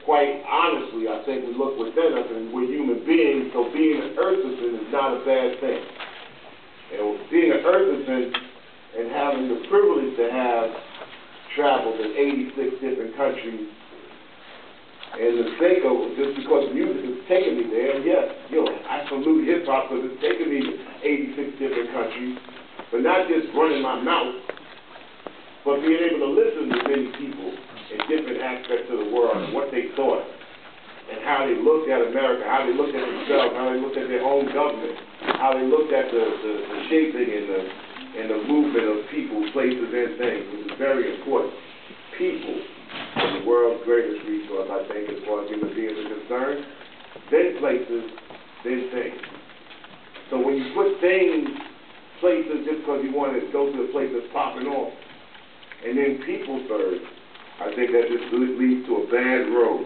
quite honestly, I think we look within us and we're human beings, so being an earthism is not a bad thing. And being an earthism and having the privilege to have traveled in 86 different countries, and to think of, just because music has taken me there, and yes, I salute hip-hop because it's taken me to 86 different countries, but not just running my mouth, but being able to listen to many people in different aspects of the world and what they thought and how they looked at America, how they looked at themselves, how they looked at their own government, how they looked at the shaping and the movement of people, places, and things, which is very important. People are the world's greatest resource, I think, as far as human beings are concerned. Then places, then things. So when you put things, places, just because you want to go to a place that's popping off, and then people third, I think that just leads to a bad road.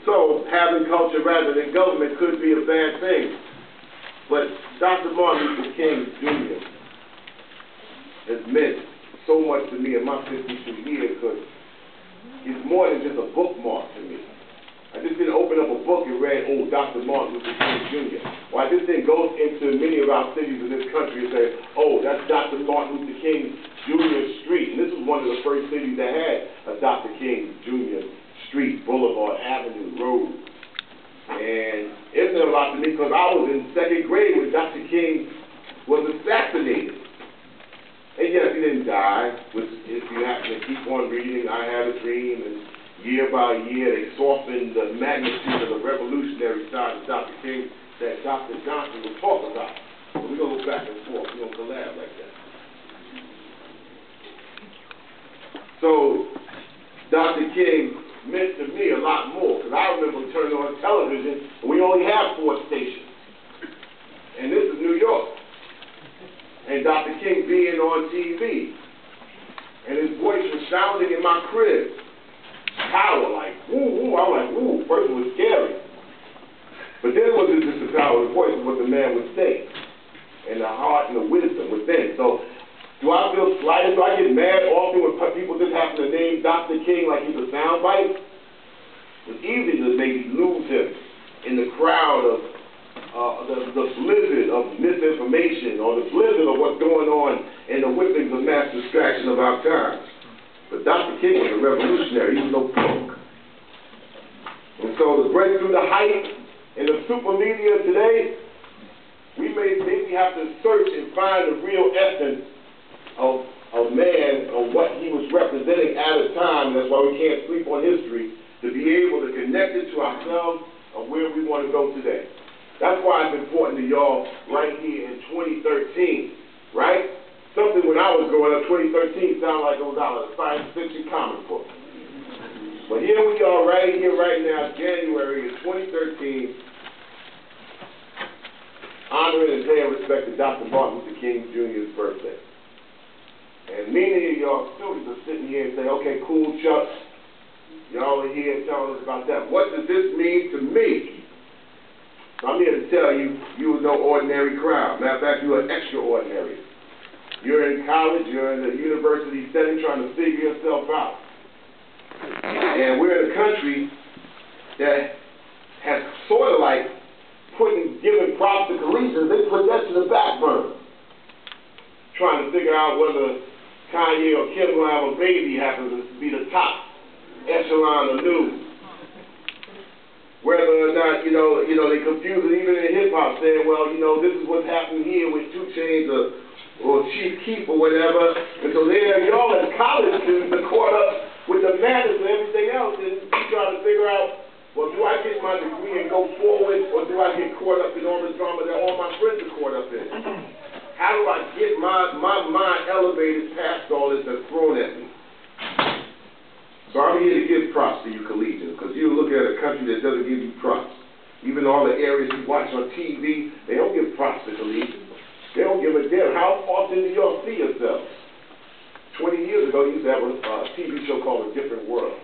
So having culture rather than government could be a bad thing. But Dr. Martin Luther King Jr. has meant so much to me in my 52 years because it's more than just a bookmark to me. I just didn't open up a book and read, oh, Dr. Martin Luther King Jr. Or I just didn't go into many of our cities in this country and say, oh, that's Dr. Martin Luther King Jr. Street. And this was one of the first cities that had a Dr. King Jr. Street, Boulevard, Avenue, Road. And it meant a lot to me because I was in second grade when Dr. King was assassinated. And yes, he didn't die, which if you happen to keep on reading, I Had a Dream, and year by year they softened the magnitude of the revolutionary side of Dr. King that Dr. Johnson would talk about. So we're going to go back and forth. We're going to collab like that. So Dr. King meant to me a lot more, because I remember turning on television, and we only have 4 stations. And this is New York. And Dr. King being on TV. And his voice was sounding in my crib. Power, like, woo, woo. I was like, woo. First it was scary. But then it wasn't just the power of the voice, it was what the man would say. And the heart and the wisdom within. So, do I feel slighted? Do I get mad often when people just happen to name Dr. King like he's a soundbite? It's easy to maybe lose him in the crowd of the blizzard of misinformation or the blizzard of what's going on in the whippings of mass distraction of our times. But Dr. King was a revolutionary. He was no punk. And so to break through the hype and the super media today, we may maybe have to search and find the real essence of man, of what he was representing at a time. That's why we can't sleep on history, to be able to connect it to ourselves of where we want to go today. That's why it's important to y'all right here in 2013, right? Something when I was growing up, 2013 sounded like it was out of a science fiction comic book. But here we are right here, right now, January of 2013, honoring and paying respect to Dr. Martin Luther King Jr.'s birthday. And many of y'all students are sitting here and say, okay, cool, Chuck, y'all are here telling us about that. What does this mean to me? So I'm here to tell you, you are no ordinary crowd. Matter of fact, you are extraordinary. You're in college, you're in a university setting trying to figure yourself out. And we're in a country that has sort of like giving props to collegians. They put that to the back burner. Trying to figure out whether Kanye or Kim will have a baby happens to be the top echelon of news. Whether or not, they confuse it even in hip-hop, saying, well, this is what's happening here with 2 Chainz or Chief Keef or whatever. And so there y'all as college students are caught up with the madness and everything else, and you trying to figure out, well, do I get my degree and go forward, or do I get caught up in all the drama that all my friends are caught up in? How do I get my mind elevated past all this that's thrown at me? So I'm here to give props to you collegians, because you look at a country that doesn't give you props. Even all the areas you watch on TV, they don't give props to collegians. They don't give a damn. How often do y'all see yourselves? 20 years ago, you used to have a TV show called A Different World.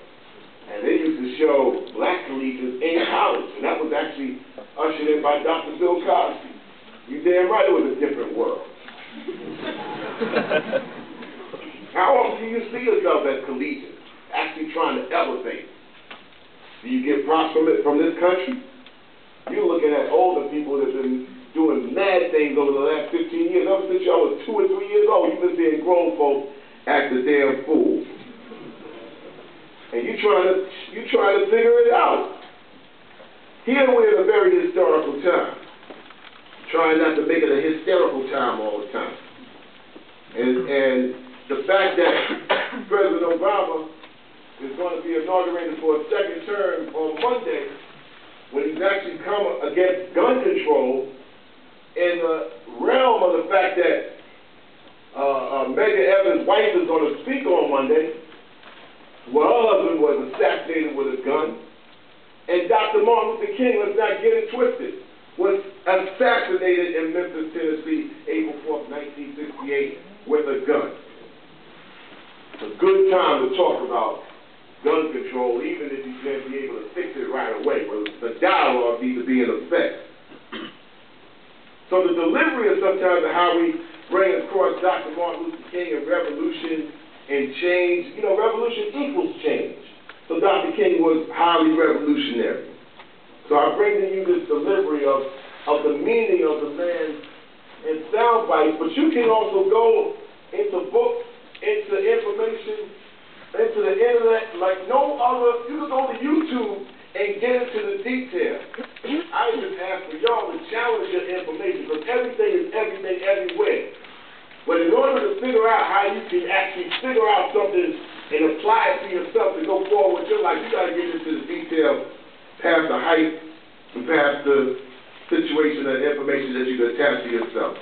And they used to show black collegians in college. And that was actually ushered in by Dr. Bill Cosby. You damn right it was a different world. How often do you see yourself as collegians? Actually trying to elevate. from this country. You're looking at older people that have been doing mad things over the last 15 years. Ever since y'all was 2 or 3 years old, you've been seeing grown folks act a damn fool. And you trying to figure it out. Here we're in a very historical time. Trying not to make it a hysterical time all the time. And the fact that President Obama is going to be inaugurated for a second term on Monday, when he's actually come against gun control in the realm of the fact that Megan Evans' wife is going to speak on Monday. Well, her husband was assassinated with a gun. And Dr. Martin Luther King, let's not get it twisted, was assassinated in Memphis, Tennessee, April 4th, 1968, with a gun. It's a good time to talk about gun control, even if you can't be able to fix it right away, but the dialogue needs to be in effect. So the delivery of sometimes of how we bring across Dr. Martin Luther King and revolution and change, you know, revolution equals change. So Dr. King was highly revolutionary. So I bring to you this delivery of the meaning of the man in sound bites, but you can also go into books, into information, into the internet like no other. You can go to YouTube and get into the detail. I just ask for y'all to challenge your information, because everything is everything everywhere. But in order to figure out how you can actually figure out something and apply it to yourself to go forward with your life, you got to get into the detail, past the hype, and past the situation and information that you can attach to yourself.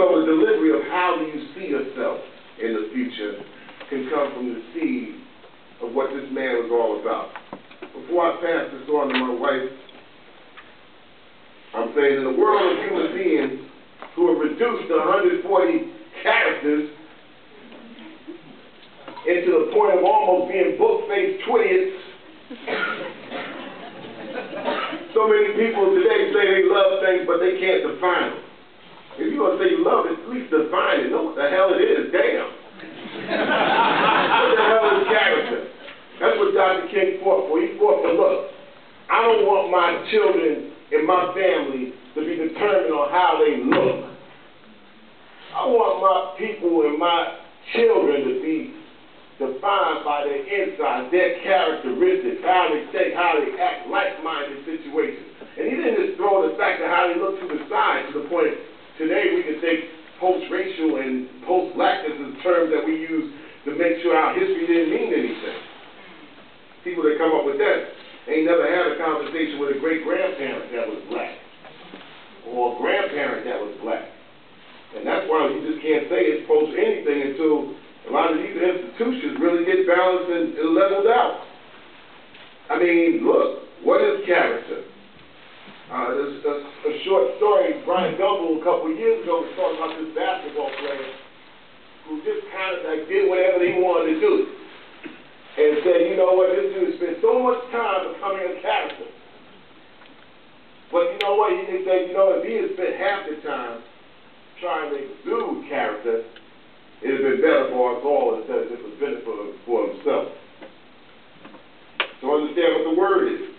So the delivery of how do you see yourself in the future can come from the seed of what this man was all about. Before I pass this on to my wife, I'm saying in the world of human beings who are reduced to 140 characters into the point of almost being book-faced twidiots, so many people today say they love things, but they can't define them. If you're going to say you love it, at least define it. Know what the hell it is. Damn. What the hell is character? That's what Dr. King fought for. He fought for, look, I don't want my children and my family to be determined on how they look. I want my people and my children to be defined by their insides, their characteristics, how they think, how they act, like-minded situations. And he didn't just throw the fact of how they look to the side, to the point today we can take post-racial and post-blackness as terms that we use to make sure our history didn't mean anything. People that come up with that ain't never had a conversation with a great-grandparent that was black, or a grandparent that was black. And that's why you just can't say it's post anything until a lot of these institutions really get balanced and leveled out. I mean, look, what is character? There's a short story. Brian Gumble a couple of years ago was talking about this basketball player who just kind of like did whatever he wanted to do. And said, you know what, this dude spent so much time becoming a character. But you know what, he said, you know, if he had spent half the time trying to exude character, it would have been better for us all instead of just a benefit for himself. So understand what the word is.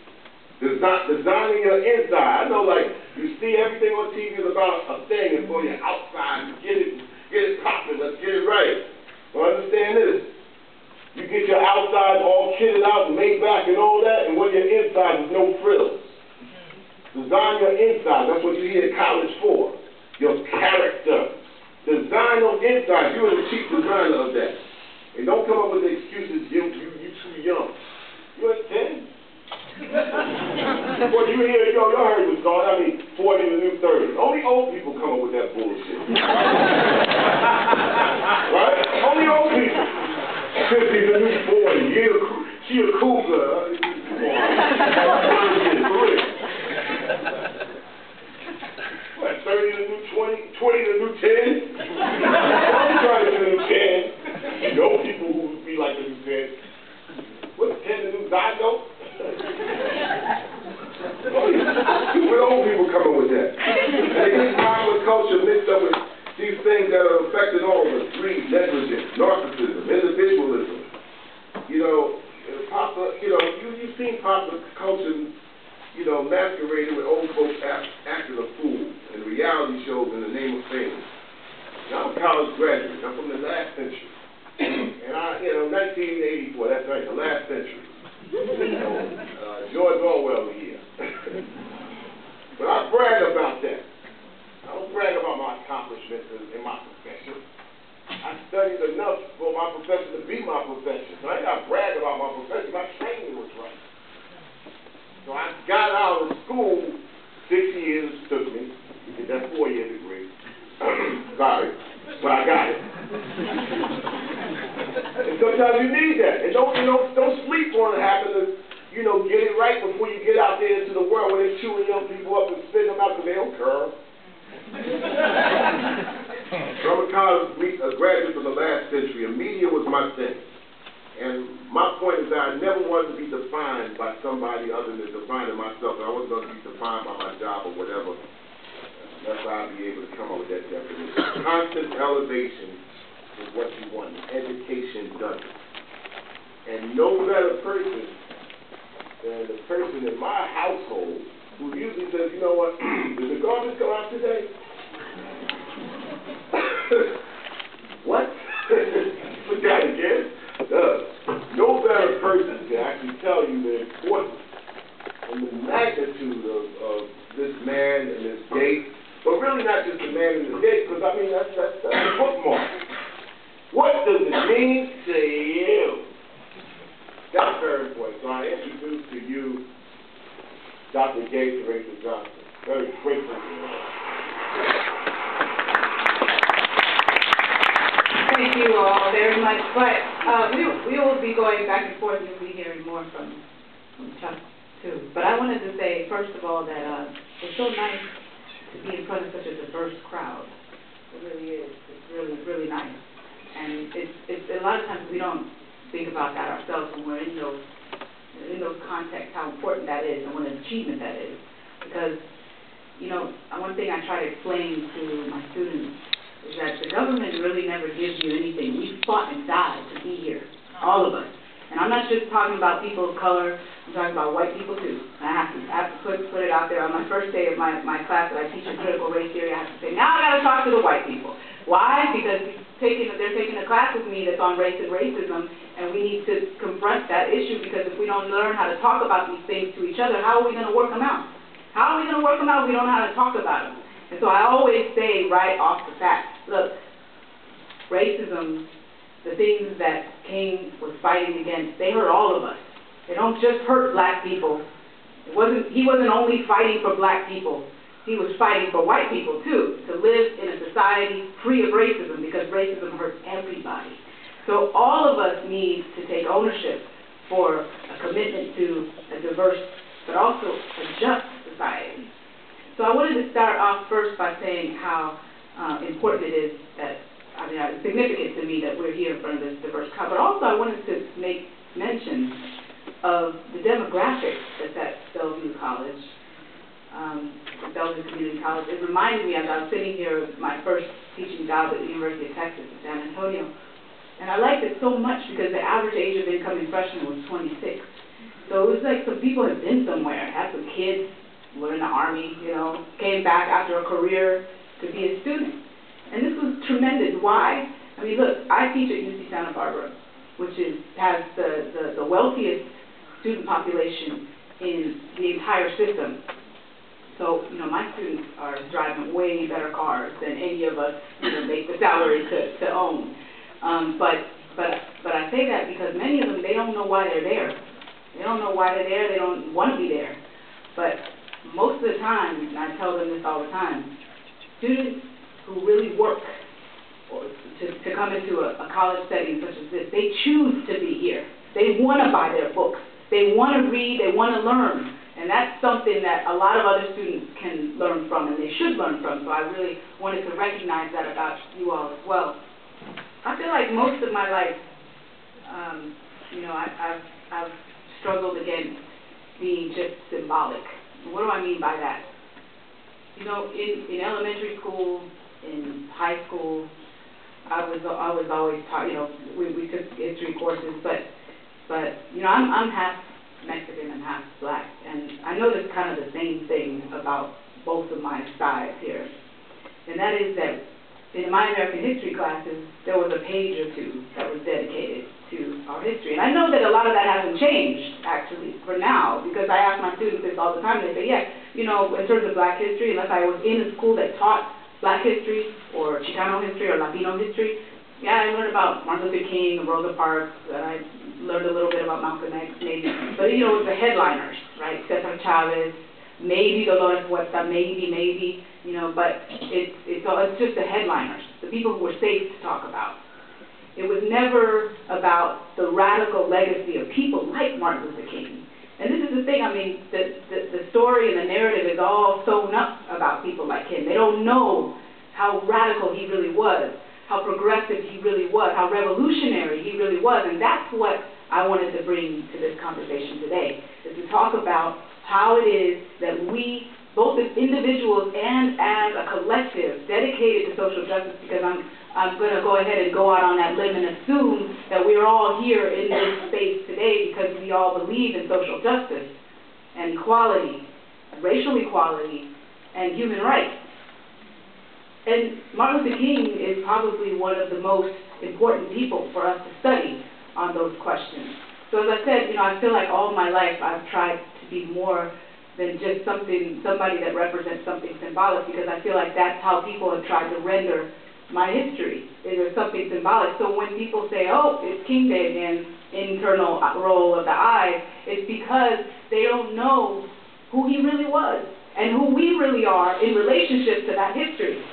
Designing your inside. I know, like, you see everything on TV is about a thing, and for your outside, get it popping, let's get it right. Well, understand this. You get your outside all kitted out and made back and all that, and when your inside is no frills. Design your inside. That's what you're here at college for. Your character. Design those insides. You are the chief designer of that. And don't come up with the excuses, you too young. You're 10. Well, you hear, y'all heard this song, I mean, 40 to the new 30. Only old people come up with that bullshit. Right? Only old people. 50 to the new 40. She a cougar. What, 30 to the new 20? 20 to the new 10? I'm trying to be the new 10. You know people who would be like the new 10. What's 10 to the new zygote? Stupid old people coming with that. And they get popular culture mixed up with these things that are affecting all of us: greed, negligence, narcissism, individualism. You know, you you've seen popular culture, you know, masqueraded with old folks acting a fool in reality shows in the name of fame. Now, I'm a college graduate. I'm from the last century. And you know, 1984, that's right, the last century. You know, George Orwell here. But I brag about that. I don't brag about my accomplishments in my profession. I studied enough for my profession to be my profession. So I ain't got to brag about my profession. My training was right. So I got out of school, 6 years it took me. Get that 4-year degree. Sorry, but I got it. And sometimes you need that. And don't sleep on it, having to, you know, get it right before you get out there into the world where they're chewing young people up and spitting them out because they don't care. So I'm a college graduate from the last century, and media was my thing. And my point is that I never wanted to be defined by somebody other than defining myself. And I wasn't going to be defined by my job or whatever. That's how I'd be able to come up with that definition. Constant elevation is what you want. Education does it. And no better person than the person in my household who usually says, you know what, did the garbage come out today? What? Put that again. No better person can actually tell you the importance and the magnitude of this man and this gate, but really not just the man and the gate, because I mean that's a bookmark. What does it mean to you? That's very important. So I introduce to you Dr. Gates and Rachel Johnson. Very grateful for you. Thank you all very much. But we will be going back and forth, and you'll be hearing more from Chuck too. But I wanted to say, first of all, that it's so nice to be in front of such a diverse crowd. It really is. It's really, really nice. And it's a lot of times we don't think about that ourselves when we're in those contexts, how important that is and what an achievement that is. Because, you know, one thing I try to explain to my students is that the government really never gives you anything. We fought and died to be here, all of us. And I'm not just talking about people of color, I'm talking about white people too. And I have to put it out there. On my first day of my class that I teach in critical race theory, I have to say, now I got to talk to the white people. Why? Because they're taking a class with me that's on race and racism, and we need to confront that issue, because if we don't learn how to talk about these things to each other, how are we going to work them out? How are we going to work them out if we don't know how to talk about them? And so I always say right off the bat, look, racism, the things that King was fighting against, they hurt all of us. They don't just hurt black people. He wasn't only fighting for black people. He was fighting for white people too, to live in a society free of racism, because racism hurts everybody. So all of us need to take ownership for a commitment to a diverse but also a just society. So I wanted to start off first by saying how important it is that, it's significant to me that we're here in front of this diverse crowd, but also I wanted to make mention of the demographics that's at Bellevue College, Bellevue Community College. It reminded me, as I was sitting here with my first teaching job at the University of Texas in San Antonio, and I liked it so much because the average age of incoming freshmen was 26. So it was like some people had been somewhere, had some kids, were in the Army, you know, came back after a career to be a student. And this was tremendous. Why? I mean, look, I teach at UC Santa Barbara, which has the wealthiest student population in the entire system. So, you know, my students are driving way better cars than any of us, you know, make the salary to own. But I say that because many of them, they don't know why they're there. They don't know why they're there. They don't want to be there. But most of the time, and I tell them this all the time, students who really work to come into a college setting such as this, they choose to be here. They want to buy their books. They want to read. They want to learn. And that's something that a lot of other students can learn from, and they should learn from. So I really wanted to recognize that about you all as well. I feel like most of my life, you know, I've struggled against being just symbolic. What do I mean by that? You know, in elementary school, in high school, I was always taught, you know, we took history courses, but you know, I'm half noticed kind of the same thing about both of my sides here. And that is that in my American history classes, there was a page or two that was dedicated to our history. And I know that a lot of that hasn't changed, actually, for now, because I ask my students this all the time, and they say, yeah, you know, in terms of black history, unless I was in a school that taught black history, or Chicano history, or Latino history, yeah, I learned about Martin Luther King and Rosa Parks, and I learned a little bit about Malcolm X, maybe. But, you know, it was the headliners, right? Cesar Chavez, maybe Dolores Huerta, maybe, you know, but it's just the headliners, the people who were safe to talk about. It was never about the radical legacy of people like Martin Luther King. And this is the thing, I mean, the story and the narrative is all sewn up about people like him. They don't know how radical he really was, how progressive he really was, how revolutionary he really was. And that's what I wanted to bring to this conversation today, is to talk about how it is that we, both as individuals and as a collective, dedicated to social justice, because I'm going to go ahead and go out on that limb and assume that we're all here in this space today because we all believe in social justice and equality, racial equality, and human rights. And Martin Luther King is probably one of the most important people for us to study on those questions. So as I said, you know, I feel like all my life I've tried to be more than just somebody that represents something symbolic, because I feel like that's how people have tried to render my history, is there's something symbolic. So when people say, oh, it's King Day again, internal roll of the eye, it's because they don't know who he really was and who we really are in relationship to that history.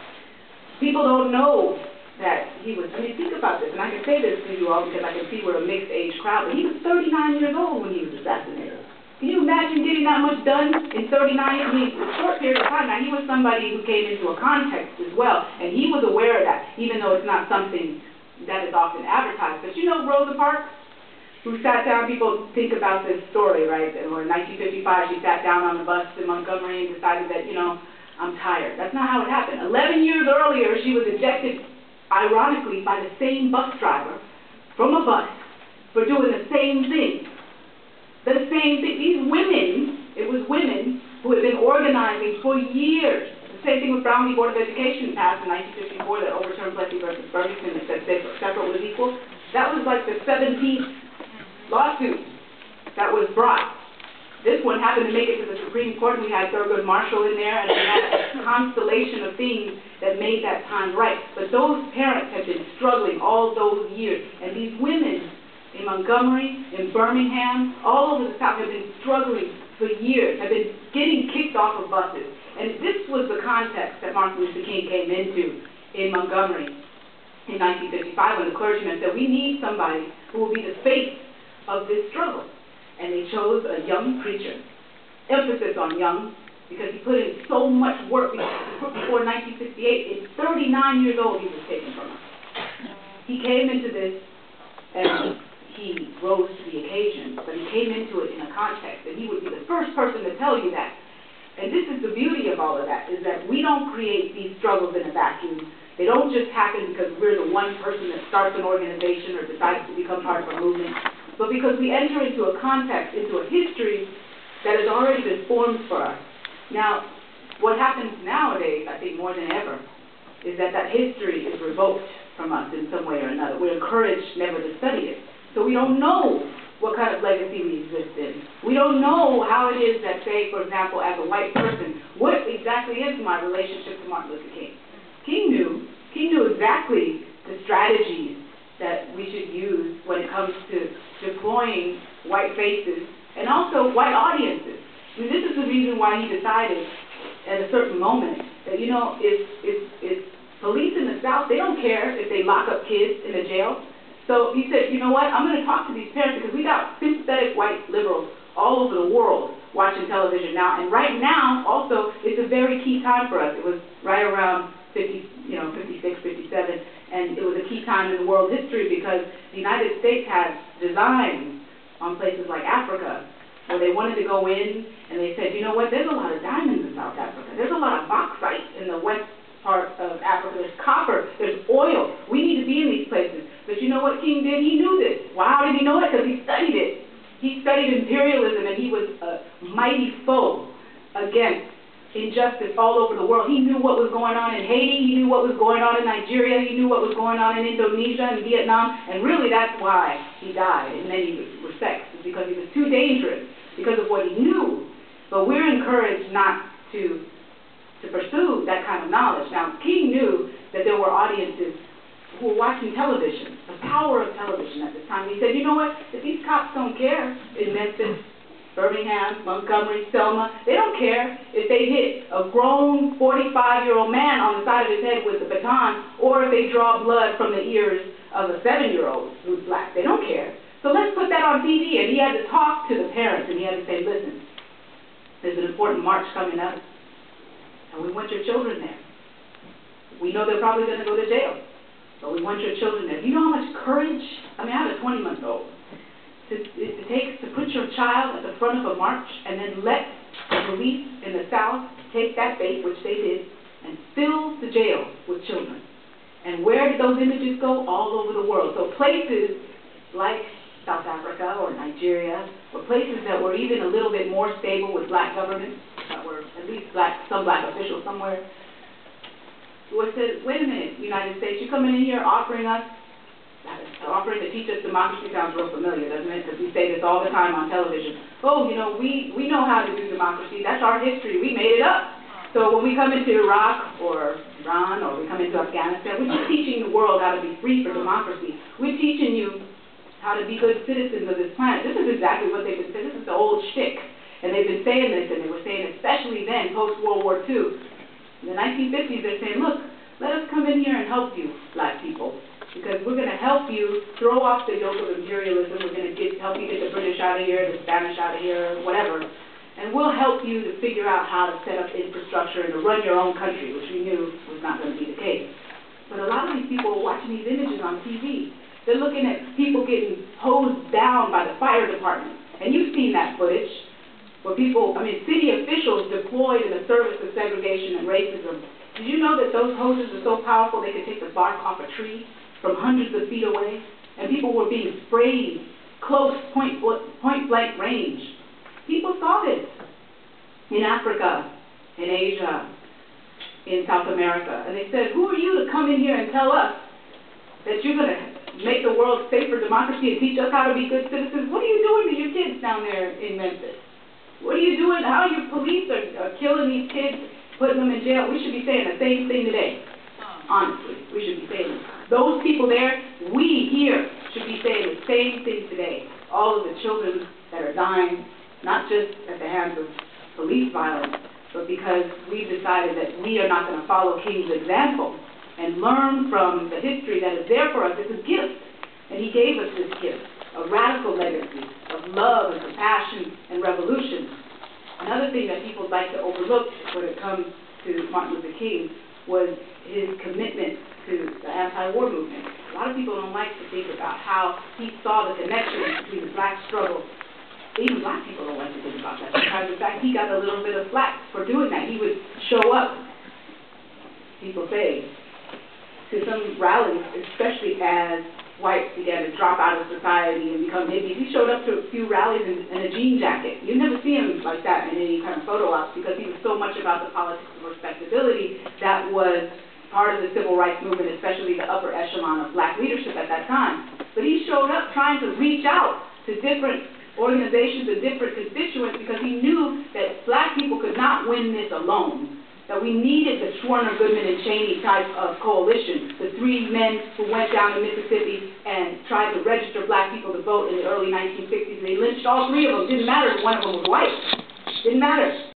People don't know that he was, I mean, think about this, and I can say this to you all because I can see we're a mixed age crowd, but he was 39 years old when he was assassinated. Can you imagine getting that much done in 39 years? I mean, a short period of time. Now, he was somebody who came into a context as well, and he was aware of that, even though it's not something that is often advertised. But you know Rosa Parks, who sat down, people think about this story, right? And in 1955, she sat down on the bus in Montgomery and decided that, you know, I'm tired. That's not how it happened. 11 years earlier, she was ejected, ironically, by the same bus driver from a bus for doing the same thing. The same thing. These women, it was women who had been organizing for years. The same thing with Brown v. Board of Education passed in 1954 that overturned Plessy versus Ferguson that said separate was equal. That was like the 17th lawsuit that was brought. This one happened to make it to the Supreme Court, and we had Thurgood Marshall in there, and we had a constellation of things that made that time right. But those parents had been struggling all those years, and these women in Montgomery, in Birmingham, all over the South have been struggling for years, have been getting kicked off of buses. And this was the context that Martin Luther King came into in Montgomery in 1955 when the clergyman said, we need somebody who will be the face of this struggle. And they chose a young preacher, emphasis on young, because he put in so much work before 1968. At 39 years old, he was taken from us. He came into this, and he rose to the occasion, but he came into it in a context, and he would be the first person to tell you that. And this is the beauty of all of that, is that we don't create these struggles in a vacuum. They don't just happen because we're the one person that starts an organization or decides to become part of a movement, but because we enter into a context, into a history that has already been formed for us. Now, what happens nowadays, I think more than ever, is that that history is revoked from us in some way or another. We're encouraged never to study it. So we don't know what kind of legacy we exist in. We don't know how it is that, say, for example, as a white person, what exactly is my relationship to Martin Luther King? King knew exactly the strategies that we should use when it comes to deploying white faces and also white audiences. I mean, this is the reason why he decided at a certain moment that, you know, if police in the South, they don't care if they lock up kids in a jail. So he said, you know what, I'm going to talk to these parents because we got sympathetic white liberals all over the world watching television now. And right now, also, it's a very key time for us. It was right around 56, 57, and it was a key time in world history because the United States had designs on places like Africa where they wanted to go in, and they said, you know what, there's a lot of diamonds in South Africa. There's a lot of bauxite in the west part of Africa. There's copper. There's oil. We need to be in these places. But you know what King did? He knew this. Well, how did he know it? Because he studied it. He studied imperialism, and he was a mighty foe against injustice all over the world. He knew what was going on in Haiti, he knew what was going on in Nigeria, he knew what was going on in Indonesia and Vietnam, and really that's why he died in many respects, because he was too dangerous, because of what he knew. But we're encouraged not to pursue that kind of knowledge. Now, King knew that there were audiences who were watching television, the power of television at the time. He said, you know what, if these cops don't care in Memphis, Birmingham, Montgomery, Selma, they don't care if they hit a grown 45-year-old man on the side of his head with a baton, or if they draw blood from the ears of a 7-year-old who's black. They don't care. So let's put that on TV. And he had to talk to the parents, and he had to say, listen, there's an important march coming up, and we want your children there. We know they're probably going to go to jail, but we want your children there. Do you know how much courage? I mean, I have a 20-month-old. It takes to put your child at the front of a march and then let the police in the South take that bait, which they did, and fill the jail with children. And where did those images go? All over the world. So places like South Africa or Nigeria, or places that were even a little bit more stable with black governments, that were at least some black officials somewhere, who said, wait a minute, United States, you're coming in here offering to teach us democracy. Sounds real familiar, doesn't it? Because we say this all the time on television. Oh, you know, we know how to do democracy. That's our history. We made it up. So when we come into Iraq or Iran or we come into Afghanistan, we're just teaching the world how to be free for democracy. We're teaching you how to be good citizens of this planet. This is exactly what they've been saying. This is the old shtick. And they've been saying this, and they were saying, especially then, post-World War II. In the 1950s, they're saying, look, let us come in here and help you, black people. Because we're going to help you throw off the yoke of imperialism. We're going to help you get the British out of here, the Spanish out of here, whatever. And we'll help you to figure out how to set up infrastructure and to run your own country, which we knew was not going to be the case. But a lot of these people are watching these images on TV. They're looking at people getting hosed down by the fire department. And you've seen that footage where people, city officials deployed in the service of segregation and racism. Did you know that those hoses are so powerful they could take the bark off a tree from hundreds of feet away, and people were being sprayed close, point-blank range. People saw this in Africa, in Asia, in South America, and they said, who are you to come in here and tell us that you're going to make the world safe for democracy and teach us how to be good citizens? What are you doing to your kids down there in Memphis? What are you doing? How your police are killing these kids, putting them in jail? We should be saying the same thing today. Honestly, we should be saying this. Those people there, we here should be saying the same thing today. All of the children that are dying, not just at the hands of police violence, but because we've decided that we are not going to follow King's example and learn from the history that is there for us. It's a gift, and he gave us this gift, a radical legacy of love and compassion and revolution. Another thing that people like to overlook when it comes to Martin Luther King was his commitment to the anti-war movement. A lot of people don't like to think about how he saw the connection between the black struggle. Even black people don't like to think about that. Sometimes, in fact, he got a little bit of flack for doing that. He would show up, people say, to some rallies, especially as whites began to drop out of society and become hippies. He showed up to a few rallies in a jean jacket. You never see him like that in any kind of photo ops because he was so much about the politics of respectability that was part of the civil rights movement, especially the upper echelon of black leadership at that time. But he showed up trying to reach out to different organizations and different constituents because he knew that black people could not win this alone, that we needed the Schwerner, Goodman, and Cheney type of coalition, the three men who went down to Mississippi and tried to register black people to vote in the early 1960s. They lynched all three of them. Didn't matter if one of them was white. Didn't matter.